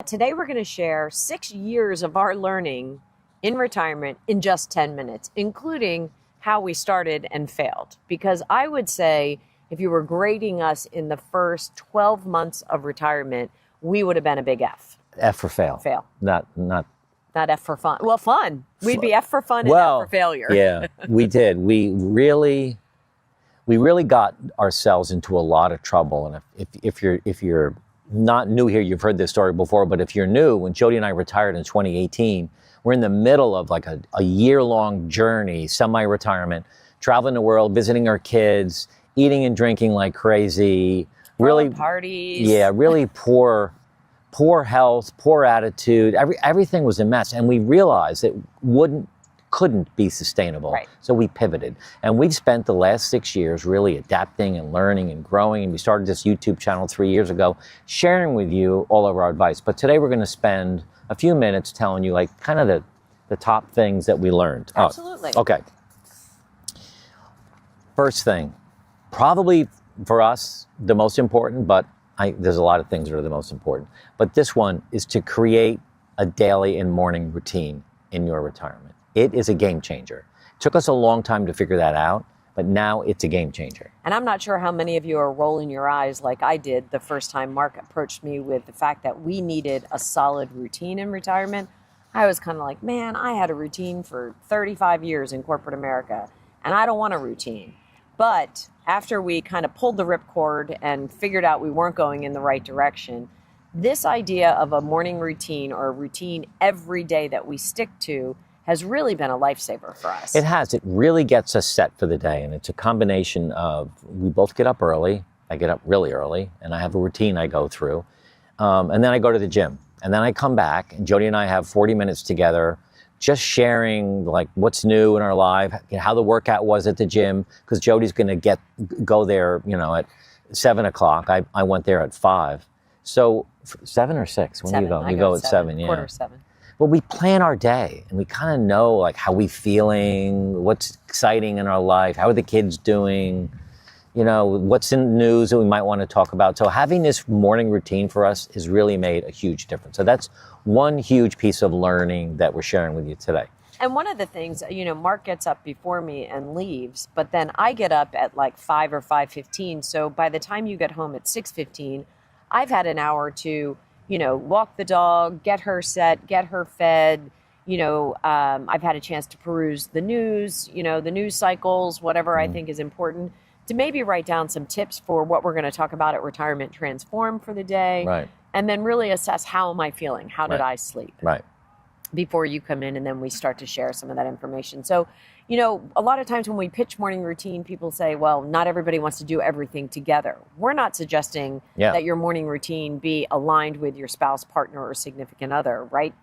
Today we're going to share 6 years of our learning in retirement in just 10 minutes, including how we started and failed. Because I would say if you were grading us in the first 12 months of retirement, we would have been a big F. F for fail. Fail. Not F for fun. Well, fun. We'd be F for fun and F for failure. Yeah, we did. We really got ourselves into a lot of trouble. And if you're not new here, you've heard this story before, but if you're new, when Jody and I retired in 2018, we're in the middle of like a year-long journey, semi-retirement, traveling the world, visiting our kids, eating and drinking like crazy. Really parties. Yeah, really poor health, poor attitude. Everything was a mess. And we realized it couldn't be sustainable. Right. So we pivoted. And we've spent the last 6 years really adapting and learning and growing. And we started this YouTube channel 3 years ago, sharing with you all of our advice. But today we're going to spend a few minutes telling you like kind of the top things that we learned. Absolutely. Okay. First thing, probably for us, the most important, but there's a lot of things that are the most important. But this one is to create a daily and morning routine in your retirement. It is a game changer. It took us a long time to figure that out, but now it's a game changer. And I'm not sure how many of you are rolling your eyes like I did the first time Mark approached me with the fact that we needed a solid routine in retirement. I was kind of like, man, I had a routine for 35 years in corporate America, and I don't want a routine. But after we kind of pulled the ripcord and figured out we weren't going in the right direction, this idea of a morning routine or a routine every day that we stick to has really been a lifesaver for us. It has. It really gets us set for the day. And it's a combination of, we both get up early. I get up really early and I have a routine I go through. And then I go to the gym and then I come back and Jody and I have 40 minutes together, just sharing like what's new in our life, how the workout was at the gym, because Jody's going to go there, at 7 o'clock. I went there at 5. So 7 or 6? When do you go? You go at 7, yeah. Quarter 7. But we plan our day and we kind of know like how we feeling, what's exciting in our life, how are the kids doing, what's in the news that we might want to talk about. So having this morning routine for us has really made a huge difference. So that's one huge piece of learning that we're sharing with you today. And one of the things, Mark gets up before me and leaves, but then I get up at like 5 or 5:15. So by the time you get home at 6:15, I've had an hour to walk the dog, get her set, get her fed. I've had a chance to peruse the news, the news cycles, whatever I think is important, to maybe write down some tips for what we're going to talk about at Retirement Transform for the day. Right. And then really assess, how am I feeling? How did I sleep? Right. Before you come in, and then we start to share some of that information. So, a lot of times when we pitch morning routine, people say, well, not everybody wants to do everything together. We're not suggesting that your morning routine be aligned with your spouse, partner, or significant other, right?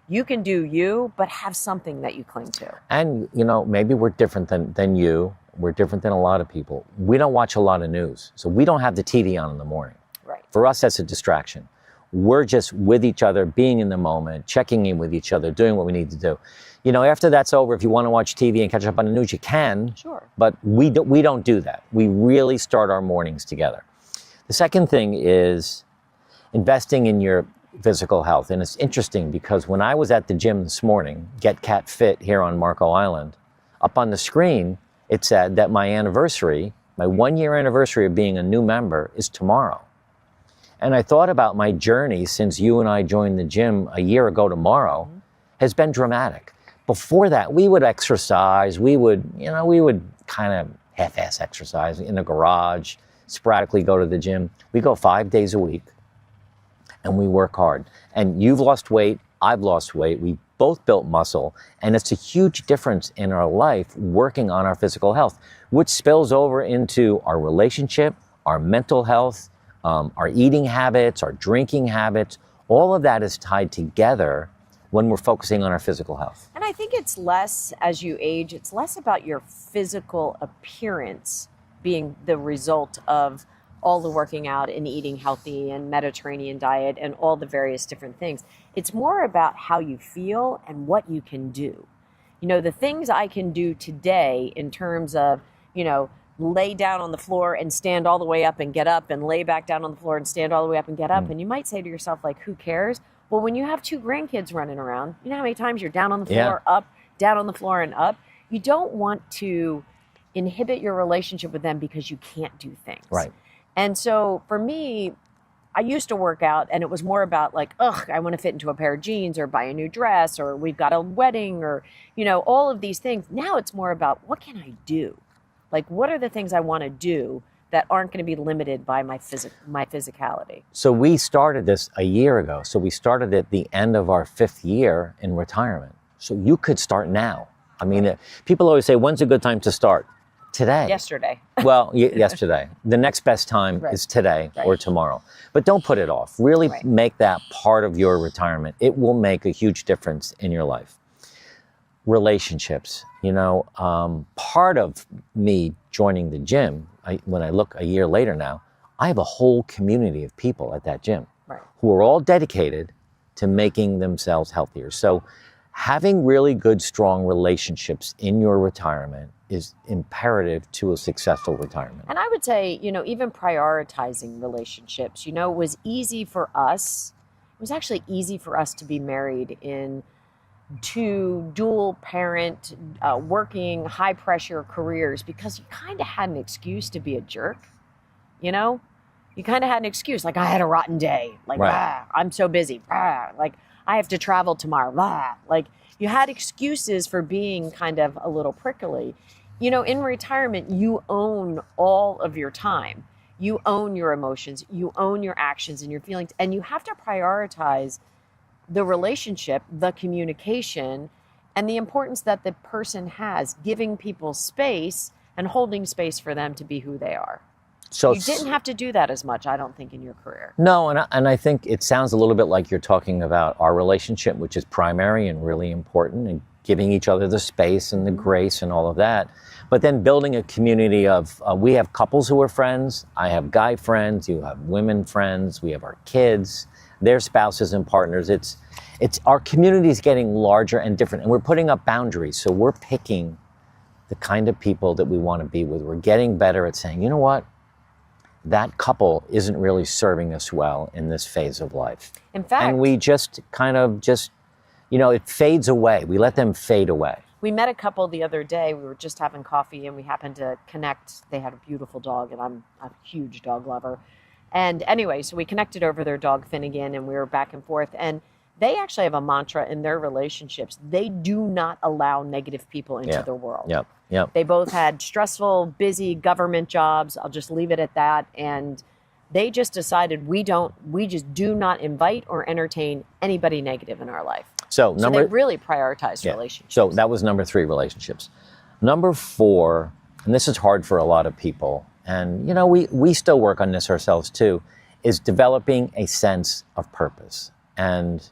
You can do you, but have something that you cling to. And, maybe we're different than you. We're different than a lot of people. We don't watch a lot of news. So we don't have the TV on in the morning. Right. For us, that's a distraction. We're just with each other, being in the moment, checking in with each other, doing what we need to do. After that's over, if you want to watch TV and catch up on the news, you can. Sure. But we don't do that. We really start our mornings together. The second thing is investing in your physical health. And it's interesting because when I was at the gym this morning, Get Cat Fit here on Marco Island, up on the screen, it said that my 1-year anniversary of being a new member is tomorrow. And I thought about my journey since you and I joined the gym a year ago tomorrow has been dramatic. Before that, we would exercise. We would kind of half-ass exercise in the garage, sporadically go to the gym. We go 5 days a week and we work hard. And you've lost weight. I've lost weight. We both built muscle. And it's a huge difference in our life working on our physical health, which spills over into our relationship, our mental health, our eating habits, our drinking habits. All of that is tied together when we're focusing on our physical health. And I think it's less, as you age, it's less about your physical appearance being the result of all the working out and eating healthy and Mediterranean diet and all the various different things. It's more about how you feel and what you can do. The things I can do today in terms of, lay down on the floor and stand all the way up and get up, and lay back down on the floor and stand all the way up and get up. And you might say to yourself, like, who cares? Well, when you have 2 grandkids running around, you know how many times you're down on the floor, up, down on the floor, and up? You don't want to inhibit your relationship with them because you can't do things. Right. And so for me, I used to work out, and it was more about like, I want to fit into a pair of jeans or buy a new dress, or we've got a wedding, or, you know, all of these things. Now it's more about, what can I do? Like, what are the things I want to do that aren't going to be limited by my physicality? So we started this a year ago. So we started at the end of our 5th year in retirement. So you could start now. I mean, people always say, when's a good time to start? Today. Yesterday. Well, yesterday. The next best time is today or tomorrow. But don't put it off. Really make that part of your retirement. It will make a huge difference in your life. Relationships. You know, part of me joining the gym, when I look a year later now, I have a whole community of people at that gym who are all dedicated to making themselves healthier. So having really good, strong relationships in your retirement is imperative to a successful retirement. And I would say, you know, even prioritizing relationships, you know, was easy for us. It was actually easy for us to be married in 2 dual parent, working high pressure careers, because you kind of had an excuse to be a jerk. You know, you kind of had an excuse. Like, I had a rotten day. Like, I'm so busy. Like, I have to travel tomorrow. Like, you had excuses for being kind of a little prickly. You know, in retirement, you own all of your time. You own your emotions. You own your actions and your feelings. And you have to prioritize the relationship, the communication, and the importance that the person has, giving people space and holding space for them to be who they are. So you didn't have to do that as much, I don't think, in your career. No, and I think it sounds a little bit like you're talking about our relationship, which is primary and really important, and giving each other the space and the grace and all of that. But then building a community of, we have couples who are friends, I have guy friends, you have women friends, we have our kids, their spouses and partners. It's our community is getting larger and different, and we're putting up boundaries. So we're picking the kind of people that we want to be with. We're getting better at saying, you know what? That couple isn't really serving us well in this phase of life. In fact, and we just kind of you know, it fades away. We let them fade away. We met a couple the other day. We were just having coffee and we happened to connect. They had a beautiful dog, and I'm a huge dog lover. And anyway, so we connected over their dog Finnegan, and we were back and forth. And they actually have a mantra in their relationships. They do not allow negative people into their world. Yep. They both had stressful, busy government jobs. I'll just leave it at that. And they just decided we just do not invite or entertain anybody negative in our life. So they really prioritize relationships. So that was number 3, relationships. Number 4, and this is hard for a lot of people, and you know, we still work on this ourselves too, is developing a sense of purpose. And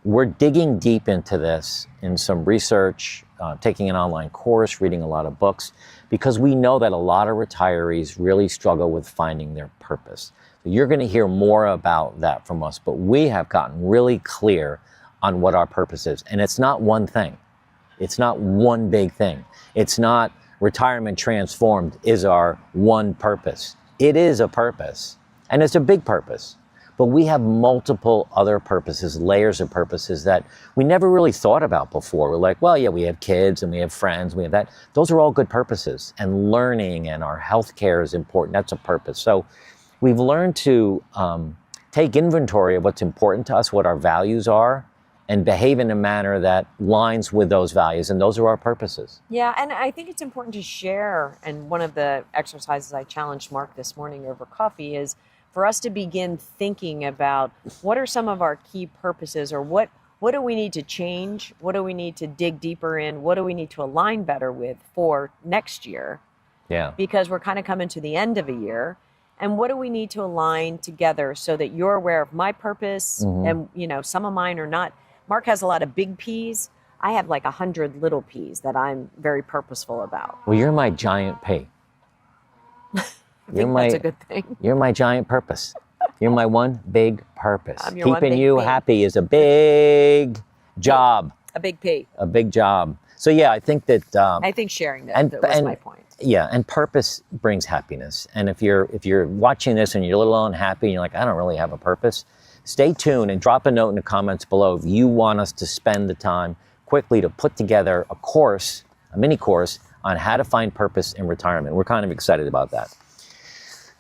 we're digging deep into this in some research, taking an online course, reading a lot of books, because we know that a lot of retirees really struggle with finding their purpose. So you're going to hear more about that from us, but we have gotten really clear on what our purpose is. And it's not one thing. It's not one big thing. It's not retirement transformed is our one purpose. It is a purpose, and it's a big purpose. But we have multiple other purposes, layers of purposes that we never really thought about before. We're like, well, yeah, we have kids and we have friends, we have that. Those are all good purposes. And learning and our healthcare is important. That's a purpose. So we've learned to take inventory of what's important to us, what our values are, and behave in a manner that lines with those values. And those are our purposes. Yeah, and I think it's important to share. And one of the exercises I challenged Mark this morning over coffee is for us to begin thinking about what are some of our key purposes, or what do we need to change? What do we need to dig deeper in? What do we need to align better with for next year? Yeah. Because we're kind of coming to the end of a year. And what do we need to align together so that you're aware of my purpose, and you know, some of mine are not. Mark has a lot of big P's. I have like 100 little P's that I'm very purposeful about. Well, you're my giant P. That's a good thing. You're my giant purpose. You're my one big purpose. I'm your Keeping one big you P. happy is a big job. A big P. A big job. So yeah, I think that I think sharing that was my point. Yeah, and purpose brings happiness. And if you're watching this and you're a little unhappy and you're like, I don't really have a purpose, stay tuned and drop a note in the comments below if you want us to spend the time quickly to put together a mini course on how to find purpose in retirement. We're kind of excited about that.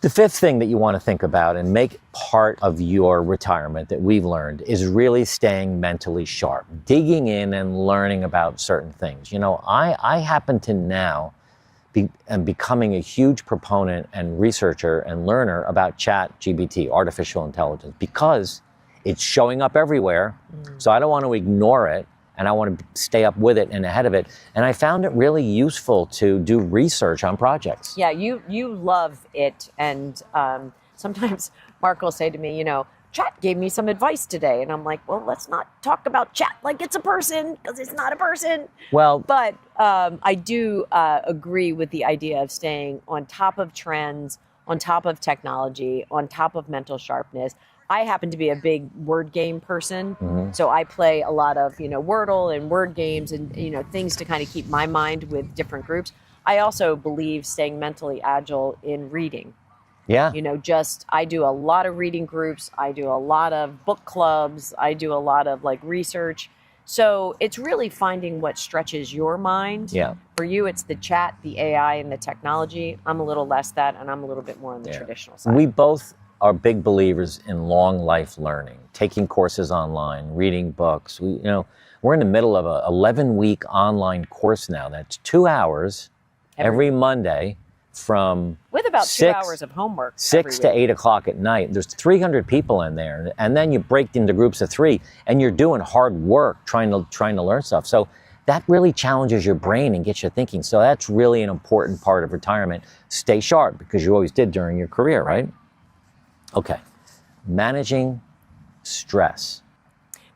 The fifth thing that you want to think about and make part of your retirement that we've learned is really staying mentally sharp, digging in and learning about certain things. You know, I happen to now am becoming a huge proponent and researcher and learner about ChatGPT, artificial intelligence, because it's showing up everywhere. So I don't want to ignore it, and I want to stay up with it and ahead of it. And I found it really useful to do research on projects. Yeah, you love it. And sometimes Mark will say to me, you know, Chat gave me some advice today. And I'm like, well, let's not talk about Chat like it's a person, because it's not a person. Well, but I do agree with the idea of staying on top of trends, on top of technology, on top of mental sharpness. I happen to be a big word game person, so I play a lot of, you know, Wordle and word games and, you know, things to kind of keep my mind with different groups. I also believe staying mentally agile in reading. Yeah. You know, I do a lot of reading groups. I do a lot of book clubs. I do a lot of like research. So it's really finding what stretches your mind. Yeah. For you, it's the chat, the AI, and the technology. I'm a little less that, and I'm a little bit more on the traditional side. We both are big believers in long life learning, taking courses online, reading books. We're in the middle of a 11-week online course now. That's 2 hours every Monday from with about 2 hours of homework. 6 to 8 o'clock at night. There's 300 people in there, and then you break into groups of 3, and you're doing hard work trying to learn stuff. So that really challenges your brain and gets you thinking. So that's really an important part of retirement. Stay sharp, because you always did during your career, right? Okay, managing stress.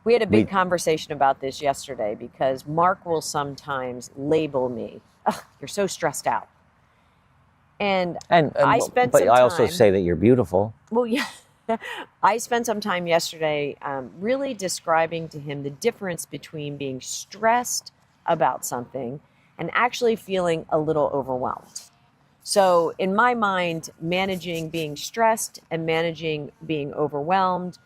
We had a big conversation about this yesterday, because Mark will sometimes label me, "Ugh, you're so stressed out." And I spent some time. But I also say that you're beautiful. Well, yeah. I spent some time yesterday really describing to him the difference between being stressed about something and actually feeling a little overwhelmed. So in my mind, managing being stressed and managing being overwhelmed,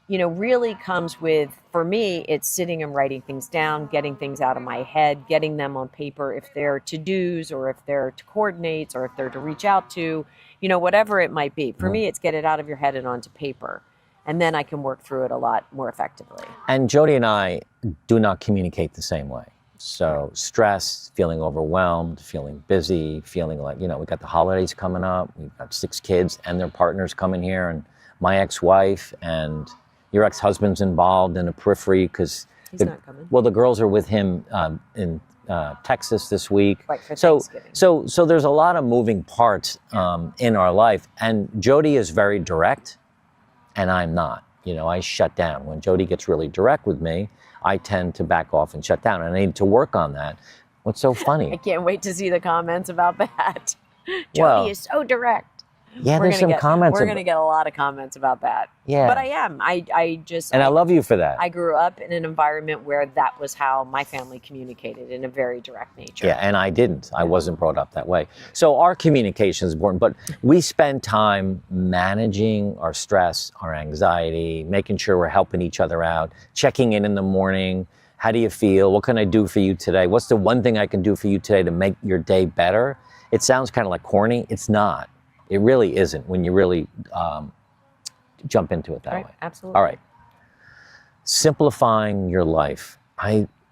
you know, really comes with, for me, it's sitting and writing things down, getting things out of my head, getting them on paper if they're to-dos or if they're to coordinates or if they're to reach out to, you know, whatever it might be. For me, it's get it out of your head and onto paper. And then I can work through it a lot more effectively. And Jody and I do not communicate the same way. So stress, feeling overwhelmed, feeling busy, feeling like, you know, we got the holidays coming up. We've got 6 kids and their partners coming here, and my ex-wife and your ex-husband's involved in a periphery because he's not coming. Well, the girls are with him in Texas this week. Right, for so Thanksgiving. so there's a lot of moving parts in our life, and Jody is very direct, and I'm not. You know, I shut down. When Jody gets really direct with me, I tend to back off and shut down, and I need to work on that. What's so funny? I can't wait to see the comments about that. Jody is so direct. Yeah, there's some comments. We're going to get a lot of comments about that. Yeah. But I am. I love you for that. I grew up in an environment where that was how my family communicated, in a very direct nature. Yeah, and I didn't. I wasn't brought up that way. So our communication is important, but we spend time managing our stress, our anxiety, making sure we're helping each other out, checking in the morning. How do you feel? What can I do for you today? What's the one thing I can do for you today to make your day better? It sounds kind of like corny. It's not. It really isn't when you really jump into it that way. Absolutely. All right. Simplifying your life.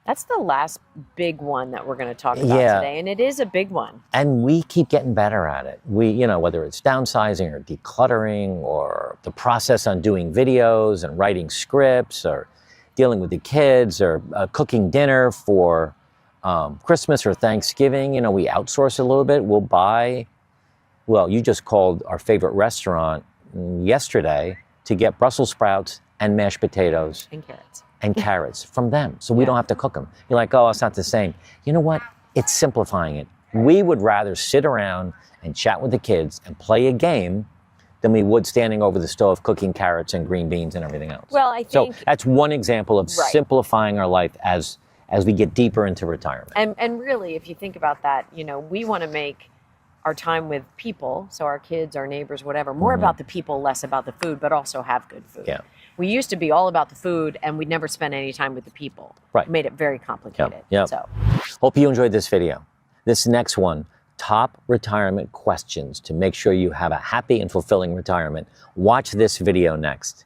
That's the last big one that we're going to talk about today, and it is a big one. And we keep getting better at it. Whether it's downsizing or decluttering or the process on doing videos and writing scripts or dealing with the kids or cooking dinner for Christmas or Thanksgiving. We outsource a little bit. We'll buy. Well, you just called our favorite restaurant yesterday to get Brussels sprouts and mashed potatoes. And carrots from them. So we don't have to cook them. You're like, oh, it's not the same. You know what? It's simplifying it. We would rather sit around and chat with the kids and play a game than we would standing over the stove cooking carrots and green beans and everything else. Well, I think... So that's one example of simplifying our life as as we get deeper into retirement. And really, if you think about that, you know, we want to make our time with people, so our kids, our neighbors, whatever, more about the people, less about the food, but also have good food. Yeah. We used to be all about the food, and we'd never spend any time with the people. Right. It made it very complicated. Yep. So, hope you enjoyed this video. This next one, top retirement questions to make sure you have a happy and fulfilling retirement. Watch this video next.